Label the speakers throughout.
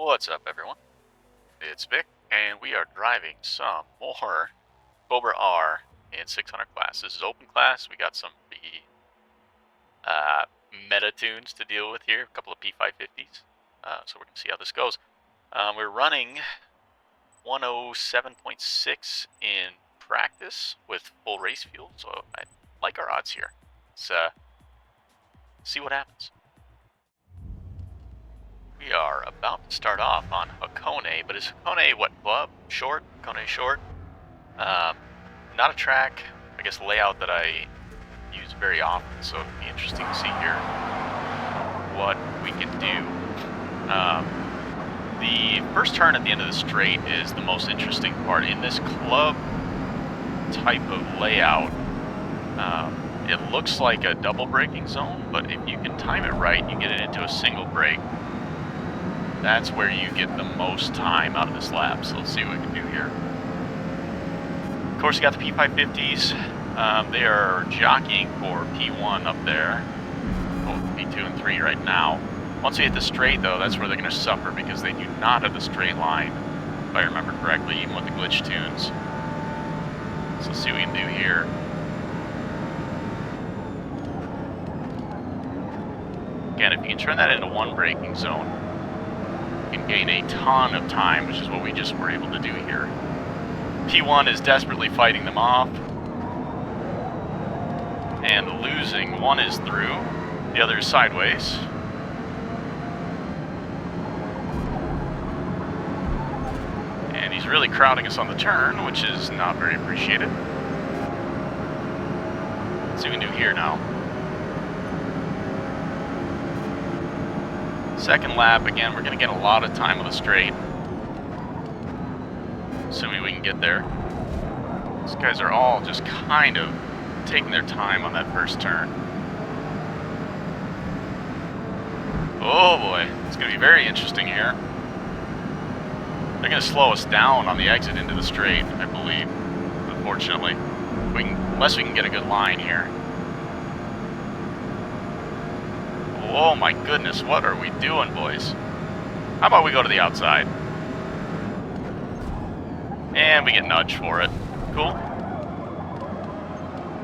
Speaker 1: What's up, everyone? It's Vic, and we are driving some more Cobra R in 600 class. This is open class. We got some meta tunes to deal with here, a couple of P550s. So we're going to see how this goes. We're running 107.6 in practice with full race fuel, so I like our odds here. Let's see what happens. We are about to start off on Hakone, but is Hakone what, club? Short? Hakone short? Not a track, I guess, layout that I use very often, so it'd be interesting to see here what we can do. The first turn at the end of the straight is the most interesting part. In this club type of layout, it looks like a double braking zone, but if you can time it right, you get it into a single brake. That's where you get the most time out of this lap, so let's see what we can do here. Of course, you got the P550s. They are jockeying for P1 up there. Both P2 and 3 right now. Once we hit the straight, though, that's where they're going to suffer because they do not have the straight line, if I remember correctly, even with the glitch tunes. So let's see what we can do here. Again, if you can turn that into one braking zone, you can gain a ton of time, which is what we just were able to do here. P1 is desperately fighting them off and losing. One is through, the other is sideways. And he's really crowding us on the turn, which is not very appreciated. Let's see what we can do here now. Second lap, again, we're going to get a lot of time on the straight. Assuming we can get there. These guys are all just kind of taking their time on that first turn. Oh boy, it's going to be very interesting here. They're going to slow us down on the exit into the straight, I believe, unfortunately. Unless we can get a good line here. Oh my goodness, what are we doing, boys? How about we go to the outside? And we get nudged for it. Cool.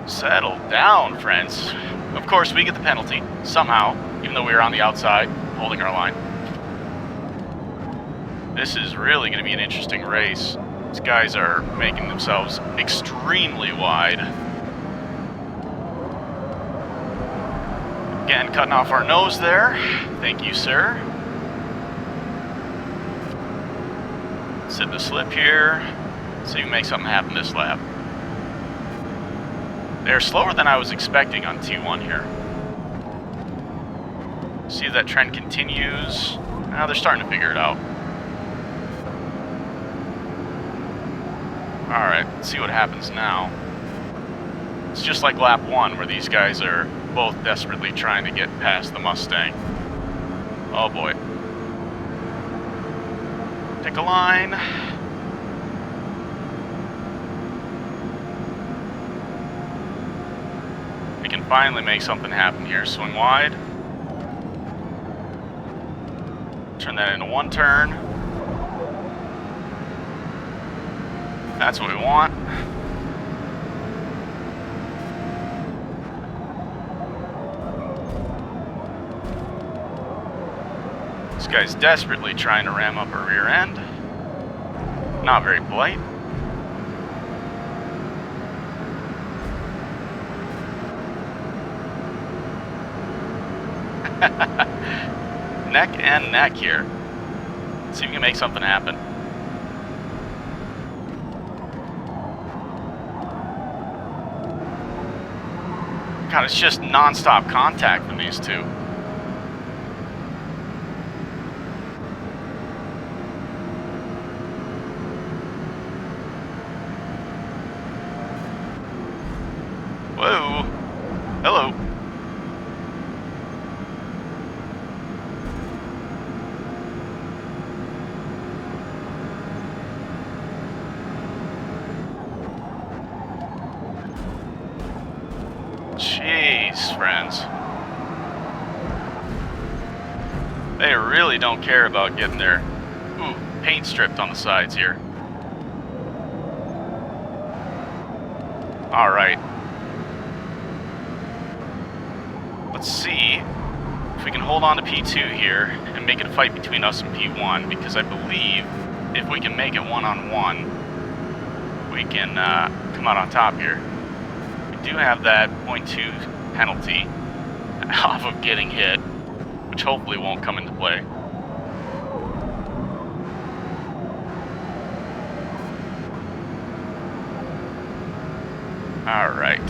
Speaker 1: Settle down, friends. Of course, we get the penalty, somehow, even though we were on the outside, holding our line. This is really going to be an interesting race. These guys are making themselves extremely wide. Again, cutting off our nose there. Thank you, sir. Sit the slip here. See if we can make something happen this lap. They're slower than I was expecting on T1 here. See if that trend continues. Now they're starting to figure it out. Alright, let's see what happens now. It's just like lap 1 where these guys are both desperately trying to get past the Mustang. Oh boy. Pick a line. We can finally make something happen here. Swing wide. Turn that into one turn. That's what we want. This guy's desperately trying to ram up our rear end. Not very polite. Neck and neck here. Let's see if we can make something happen. God, it's just non-stop contact from these two. Whoa. Hello. Jeez, friends. They really don't care about getting their Ooh, paint stripped on the sides here. Alright. Let's see if we can hold on to P2 here and make it a fight between us and P1, because I believe if we can make it one-on-one, we can come out on top here. We do have that 0.2 penalty off of getting hit, which hopefully won't come into play. Alright.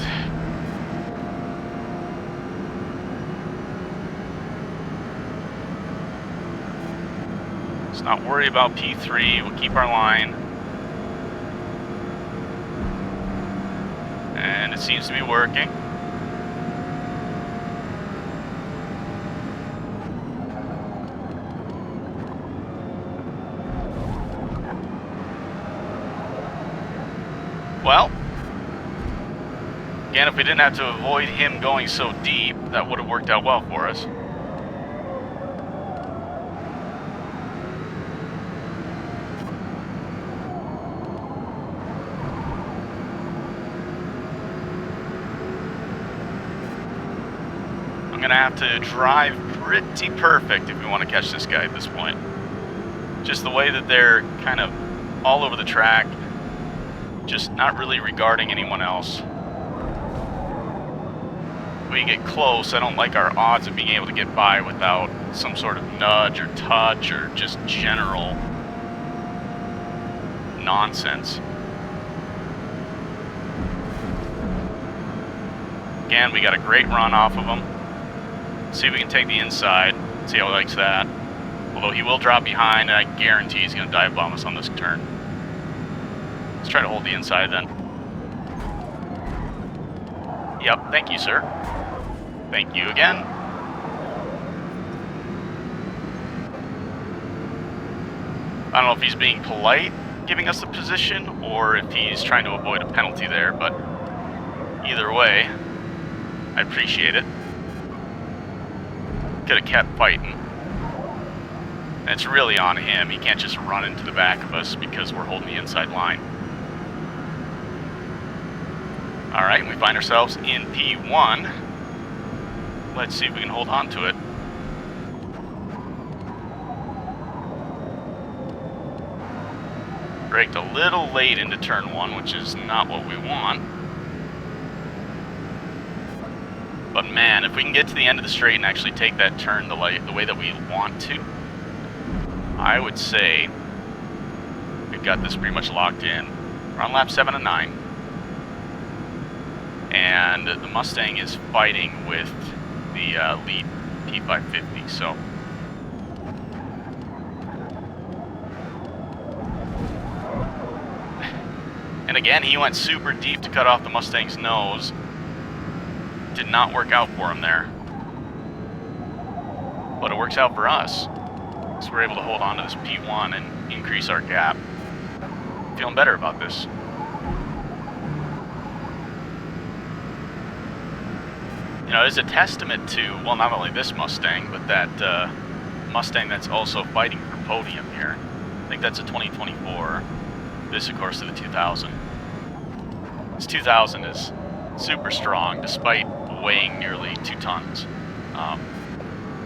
Speaker 1: Let's not worry about P3, we'll keep our line. And it seems to be working. Well, again, if we didn't have to avoid him going so deep, that would have worked out well for us. I'm gonna have to drive pretty perfect if we want to catch this guy at this point. Just the way that they're kind of all over the track, just not really regarding anyone else. If we get close, I don't like our odds of being able to get by without some sort of nudge or touch or just general nonsense. Again, we got a great run off of him. See if we can take the inside, see how he likes that. Although he will drop behind, and I guarantee he's going to dive bomb us on this turn. Let's try to hold the inside then. Yep, thank you, sir. Thank you again. I don't know if he's being polite, giving us the position, or if he's trying to avoid a penalty there, but either way, I appreciate it. Could have kept fighting. And it's really on him. He can't just run into the back of us because we're holding the inside line. Alright, we find ourselves in P1. Let's see if we can hold on to it. Braked a little late into turn 1, which is not what we want. But man, if we can get to the end of the straight and actually take that turn the way that we want to, I would say we've got this pretty much locked in. We're on lap 7 and 9. And the Mustang is fighting with the lead P550, so. And again, he went super deep to cut off the Mustang's nose. Did not work out for him there. But it works out for us. So we're able to hold on to this P1 and increase our gap. Feeling better about this. You know, it's a testament to, well, not only this Mustang, but that Mustang that's also fighting for podium here. I think that's a 2024. This, of course, is the 2000. This 2000 is super strong, despite weighing nearly 2 tons.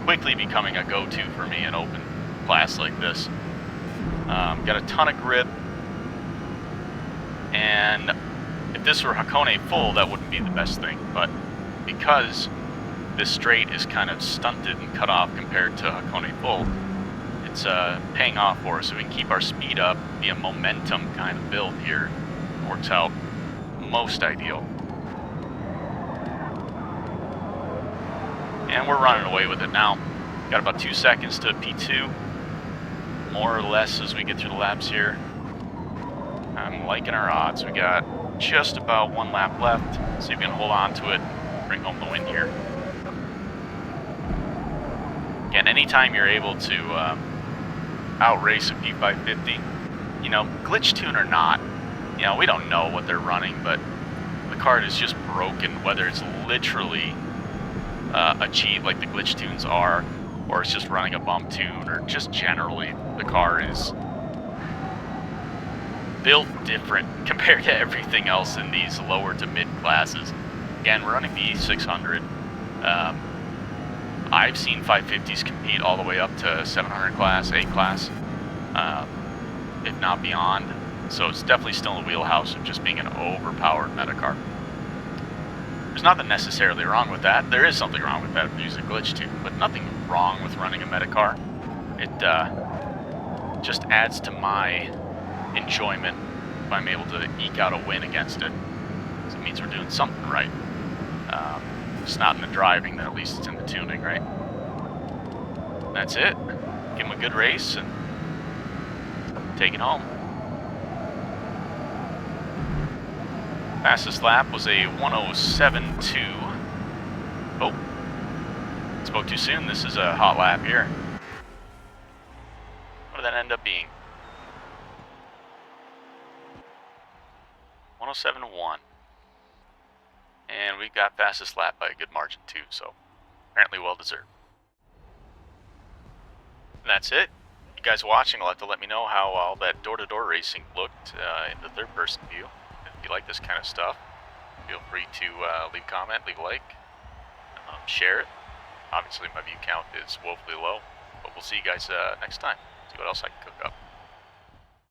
Speaker 1: Quickly becoming a go-to for me in open class like this. Got a ton of grip, and if this were Hakone full, that wouldn't be the best thing, but because this straight is kind of stunted and cut off compared to Hakone full, it's paying off for us, so we can keep our speed up, be a momentum kind of build here. Works out most ideal. And we're running away with it now. Got about 2 seconds to P2, more or less, as we get through the laps here. I'm liking our odds. We got just about 1 lap left. See if we can hold on to it, bring home the win here. Again, anytime you're able to outrace a P550, you know, glitch tune or not, you know, we don't know what they're running, but the card is just broken, whether it's literally achieved like the glitch tunes are, or it's just running a bump tune, or just generally The car is built different compared to everything else in these lower to mid classes. Again, we're running the E600. I've seen 550s compete all the way up to 700 class, A class, if not beyond. So it's definitely still in the wheelhouse of just being an overpowered meta car. There's nothing necessarily wrong with that. There is something wrong with that if you use a glitch too, but nothing wrong with running a meta car. It just adds to my enjoyment if I'm able to eke out a win against it. So it means we're doing something right. If it's not in the driving, then at least it's in the tuning, right? That's it. Give him a good race and take it home. Fastest lap was a 107.2. Oh, spoke too soon. This is a hot lap here. What did that end up being? 107.1. And we got fastest lap by a good margin too, so apparently well deserved. And that's it. You guys watching will have to let me know how all that door-to-door racing looked in the third-person view. If you like this kind of stuff, feel free to leave a comment, leave a like, share it. Obviously my view count is woefully low, but we'll see you guys next time. See what else I can cook up.